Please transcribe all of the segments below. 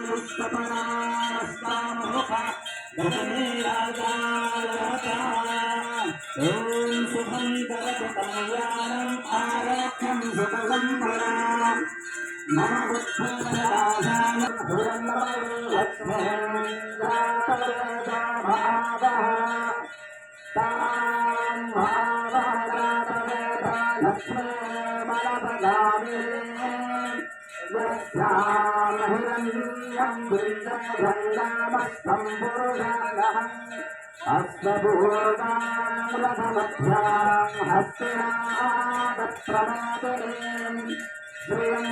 विश्वपरास्तामुखा गगने राजायता ॐ शुभं करोतु कल्याणम् आरोग्यं सुखसम्पदा मम उत्थानराजाय हिरण्मये लक्ष्मीं जातवेदा भावः तां भावः जातवेदा लक्ष्मीमनपगामिनी यस्यां हिरण्यं बिन्दभङ्गामस्तं पुरुषानहम् अश्वपूर्वां रथमध्यां हस्तिनादप्रमादिनीं श्रियं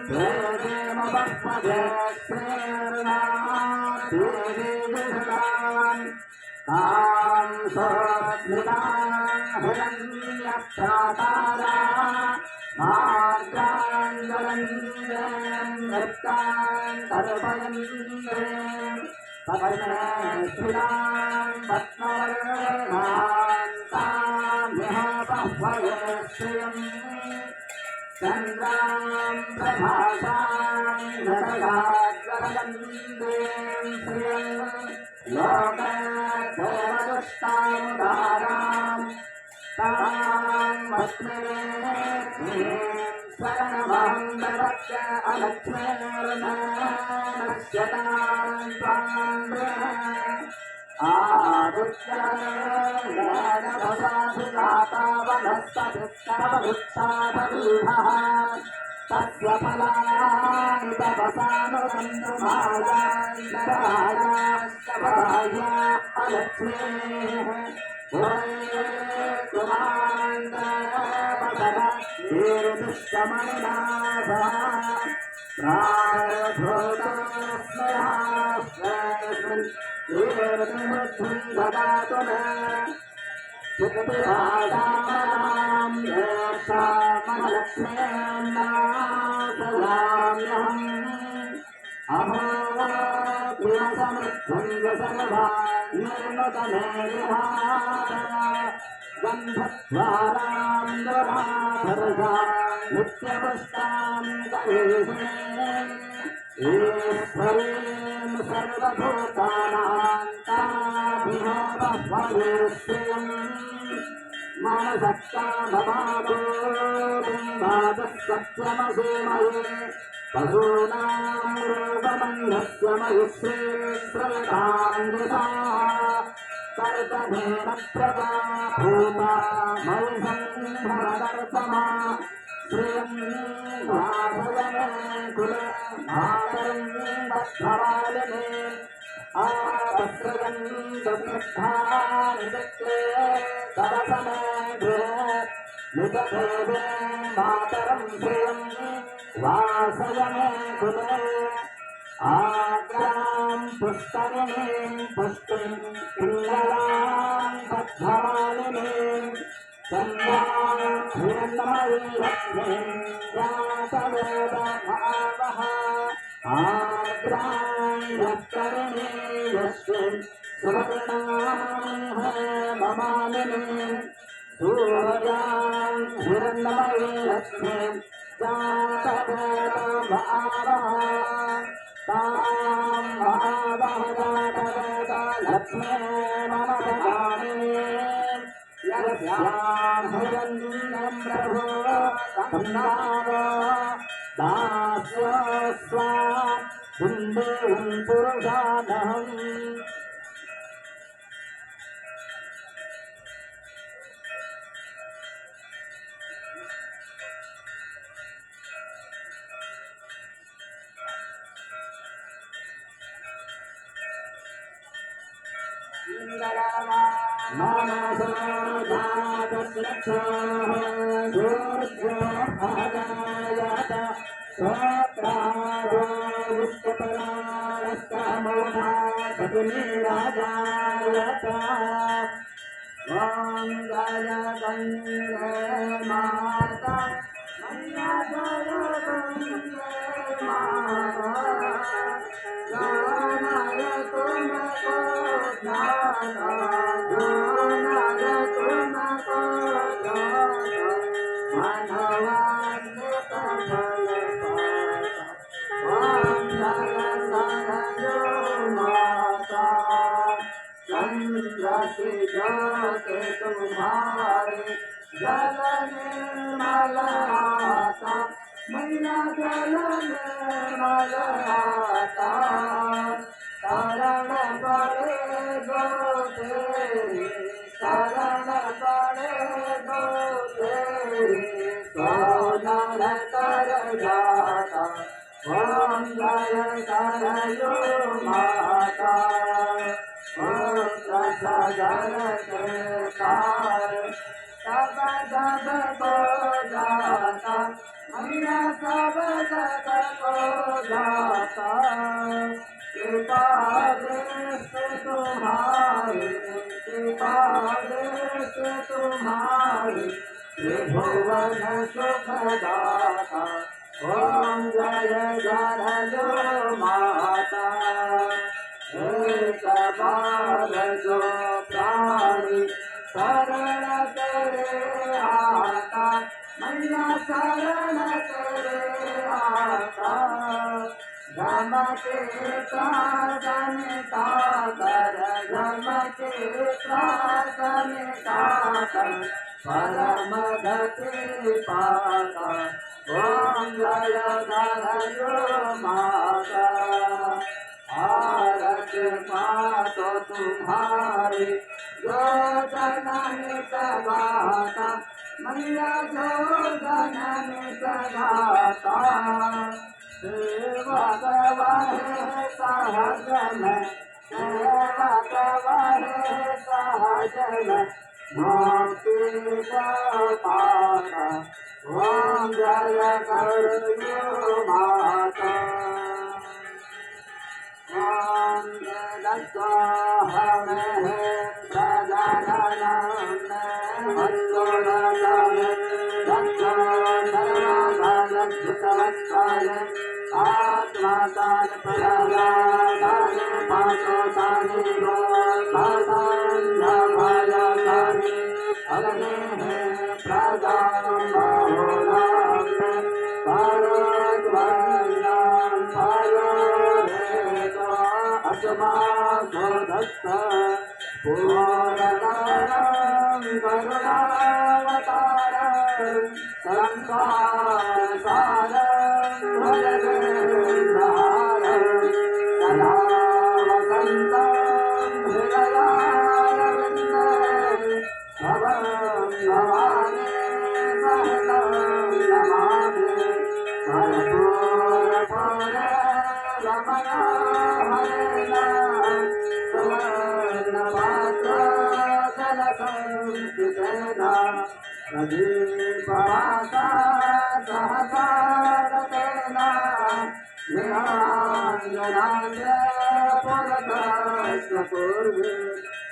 देवीमपद्मजे श्रीर्नादेवीविषदां तां स्वस्मितां हिरण्यप्राकारा मार्गाञ्जलन्यं नृत्यान्तर्पयन्तीं पद्मश्रियां पद्मवर्णां तां बह्वये श्रियम् चन्द्रां प्रभासां जगदाग्रगन्धीं श्रियं लोकदेवदुष्टामुदारां तां लक्ष्मीं शरणमहं प्रपद्य अलक्ष्मीर्नश्यतां त्वां आदित्यवसाभिजाता वनस्पतिस्तववृक्षादवीभः तस्य फलानि तपसानुबन्धुमायान्तरायाश्चवराय अलक्ष्मीः ीर्दुष्टमणिनाभः प्रायभूतस्मयास्मृन् कीर्तिमृद्धुं ददातु न सुखपिराजामनां येषामलक्ष्मीं नाशयाम्यहम् अभोवप्रियसमृद्धं सर्वा निर्मतमे विहार गन्धद्वारां दुराधर्षा नित्यपुष्टां कलेशेन ईश्वरीं सर्वभूतानां ताभिः श्रियम् मानसक्तामभावो बिम्बादः सत्यमसेमये पशूनां रूपमन्यस्य मयि श्रीश्रयतां दिशाः कर्तमेन प्रजा भूमा मयि सम्भवदर्शमा श्रियं वासयमे कुले मातरं बद्धवालिने आपस्रयन्तु स्निग्धानि चक्रे तव समे गृहे निजदेवे मातरं श्रियं वासयमे कुले आग्रां पुष्करिणीं पुष्टिं पिङ्गलां बद्धवालिनीं चन्द्रां हिरण्मयीं लक्ष्मीं जातवेदभावः आग्रां यत्करिणीं यस्मिन् सुवर्णां हेममालिनीं सूर्यां हिरण्मयीं लक्ष्मीं जातवेदभावः तां भावः जातवेद लक्ष्मीमनपगामिनीं यस्यां हिरण्यं प्रभो तं नाम दास्यस्व कुन्दें पुरुषानहम् मानसोजातस्लक्षाः दूर्जो अजायत स्वप्रावो विश्वपरास्तमोधा कपिनीराजायत ॐ जय गङ्गे माता मैया जय गङ्गे माता जानय तुमको जाना जानय तुमको जाना मनवान्वित फल पाता ॐ जय की ज्योति तुम्हारी जल निर्मल आता मैया जल निर्मल आता शरण पड़े गो तेरी शरण पड़े गो तेरी सोनर कर जाता ओम जय सरयू माता ओम सजन के पार सब जग को जाता मैया सब जग को जाता कृपा दृष्टि तुम्हारी कृपा दृष्टि तुम्हारी त्रिभुवन सुखदाता ओम जय जरयो माता एक बार जो प्राणी शरण तेरे आता मैया शरण तेरे आता धम के त्रासन कर धम के त्रासन कर परम गति पाता ओम जय धरयो माता आरत पातो तुम्हारी जो जननी गाता मैया जो जननी गाता सेवक वहे सहज में सेवक वहे सहज में मोक्ति पाता ओम जय करयो माता ओम दत्वाहमें प्रजाननं भक्तों आत्मा तान प्रहलादान पासो तानि गो पासान्या भाया तानि अग्ने प्रजां बहुलां पारोद्वन्यां पायोरेतो अस्मासो दत्त पूर्णकालं करुणावतारं संसारसारं भजगेन्द्रहारं सदा वसन्तं हृदयारविन्दे भवं भवानी सहतं नमामि कर्पूरपूरे रमणा हरेण सुवर्णपात्र जलसंस्थितेन प्रदीपवासा सहसारतेन निराञ्जनाय पुरतस्य पूर्वे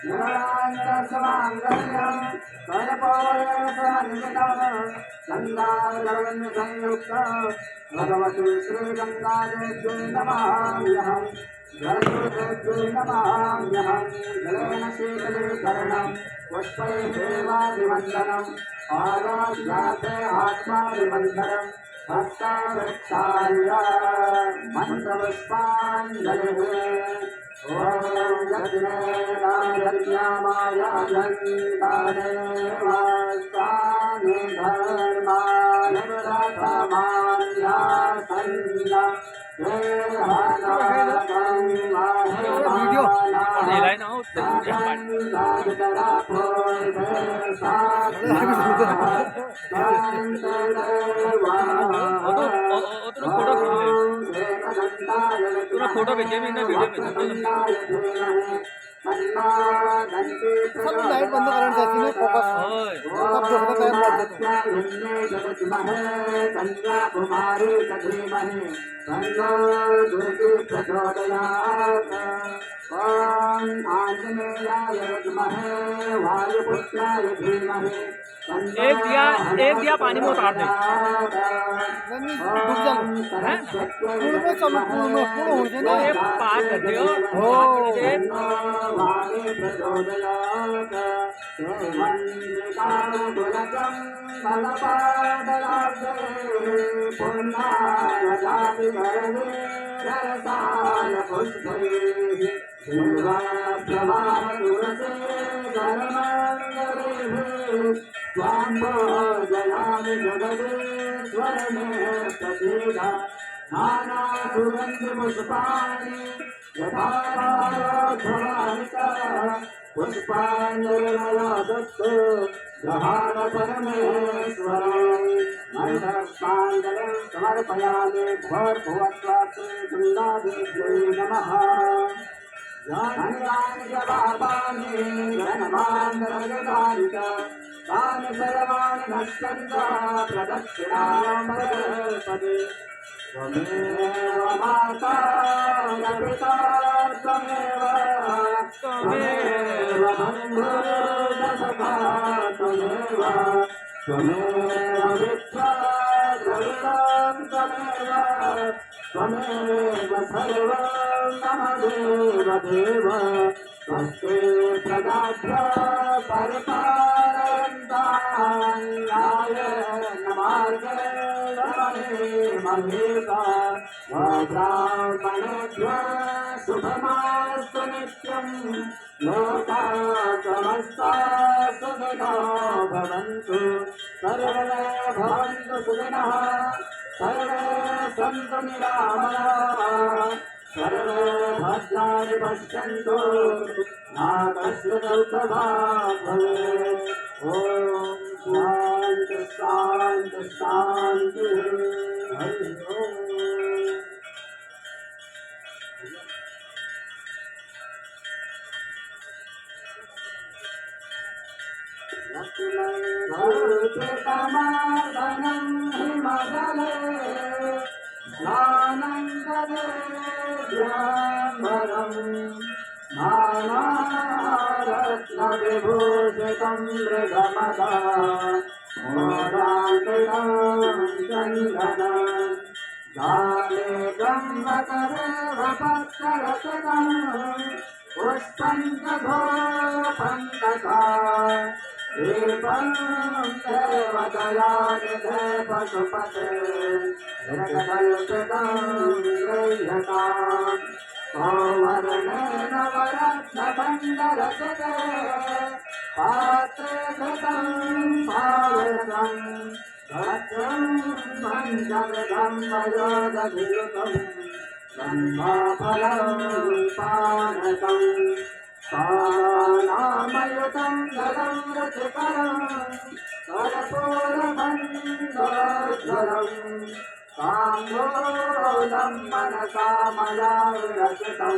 निराञ्जस्वाङ्गल्यं कर्पूरेण समन्वितं चन्दारविन्दसंयुक्तं भगवती श्रीगङ्गादेव्यै नमाम्यहं जलदेव्यै नमाम्यहं जलेन शीतलीकरणं पुष्पैर्देवादिवन्दनम् आराध्याते आत्मादिवन्दनं हस्तावृक्षाय मन्त्रपुष्पाञ्जलिः ॐ यज्ञेनायज्ञामाय जन्तादेवास्तानि धर्माणि प्रथमान्यासन्न वीडियो नहीं लाइन आओ फोटो भेजे भी ना वीडियो भेजे सब लाइट बंद करना चाहती है फोकस सब जो होता है कन्याकुमारी धीमहि तन्नो दुर्गे प्रचोदयात् ओम आंजनेयाय विद्महे वायुपुत्राय धीमहि एक दिया पानी में उतार दे डूब जा चालू पूर्ण होऊ दे ना हे पाच होते हो. हो. पाच होते. वाणी प्रचोदयात् श्रीमन्निकाकुलजं भगपादराजे पुण्णानदाति भरवे रसाल पुष्पैः शिवाभ्रमाणुरसे धर्मङ्गरेः त्वां भोजयामि जगदीश्वरमे प्रसीदा नानासुगन्धिपुष्पाणि यथा पुष्पाञ्जलिमया दत्तो जहान परमेश्वरो मन्त्रपुष्पाञ्जलिं समर्पयामि भोर्भुवत्वात्रे गङ्गादेव्यै नमः धन्यानि च पापानि जन्मान्तरगतानि च तानि सर्वाणि नश्यन्तः प्रदक्षिणां प्रदर्शते त्वमेव माता न पिता त्वमेव त्वमेव बन्धुर्न सखा त्वमेव त्वमेव विद्या द्रविणं त्वमेव त्वमेव सर्वं मम देव देव त्वस्ते प्रदाभ्य परिपालयन्तां न्यायेन मार्गेण महेता ब्राह्मणेभ्यः शुभमास्तु नित्यं लोकाः समस्ताः सुखिनो भवन्तु सर्वे भवन्तु सुखिनः सर्वे सन्तु निरामयाः सर्वे भद्राणि पश्यन्तु मा कश्चित् दुःखभाग् भवेत् ॐ शान्ति शान्ति शान्तिः हरिः ओम् लक्ष्मीर्पितमार्दनं हिमजले स्नानन्ददेव्याम्बरं नानारत्नविभूषितं मृगमदा मोदान्वितं चन्दनं जालेकं वकरेव पुष्पं च घोपं तथा दीपं देवदयानिधे पशुपते जगकल्पितं गृह्यताम् सौवर्णेन वरत्नभण्डरचिते पात्रे घृतं पायसं भद्रं पञ्चविधं वयोदधियुतं ब्रह्मफलं पानकम् कालामयुतं जलं रुचिकरं कर्पूरमण्डोज्ज्वलं ताम्बूलं मनसा मया विरचितं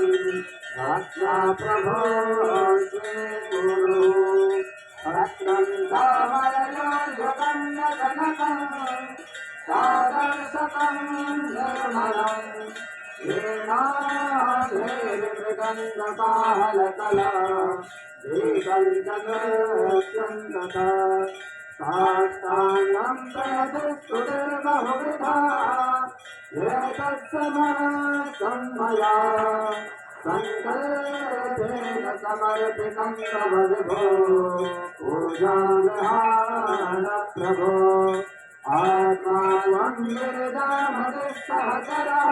भक्त्या प्रभो स्वीकुरु रत्नं दामययोजकन्यजनकं सादर्शकं निर्मलम् वीणाधेर्मृदङ्गकाहलकला दीपञ्चनृत्यन्तता साष्टाङ्गं प्रयतिस्तुतिर्बहुविधा एतत्समस्तं मया सङ्कल्पेन समर्पितं तव विभो पूजाविहान प्रभो आत्मा त्वं गिरिजामतिस्सहचरः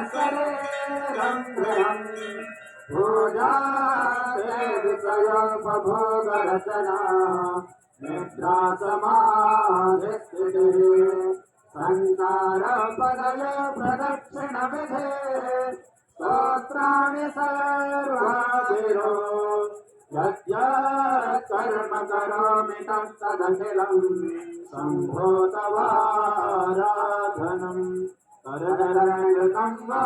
प्राणाशरीरं गृहं पूजाविषयोपभोगरचना निद्रासमाधिस्थितिः संसारपदयो प्रदक्षिणविधे स्तोत्राणि सर्वाभिरो यद्यत्कर्म करोमि तत्तदखिलं सम्भूतवाराधनम् करदरङ्गं वा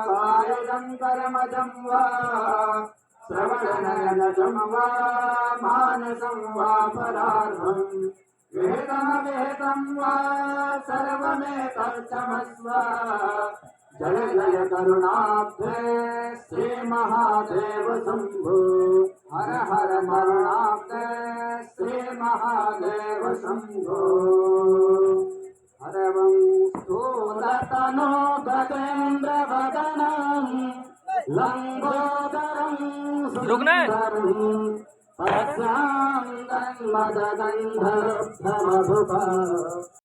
कायजं कर्मजं वा श्रवणनयनजं वा मानसं वा परार्धम् वेदमवेदं वा सर्वमेतत्क्षमस्व जय जय करुणाब्धे श्रीमहादेव शम्भो हर हर करुणाब्धे श्रीमहादेव शम्भो हर वं सूदतनो गजेन्द्रवदनं लम्बोदरं रुकना है। सुन्दरं पश्यामि तन्मदगन्धर्वमधुपा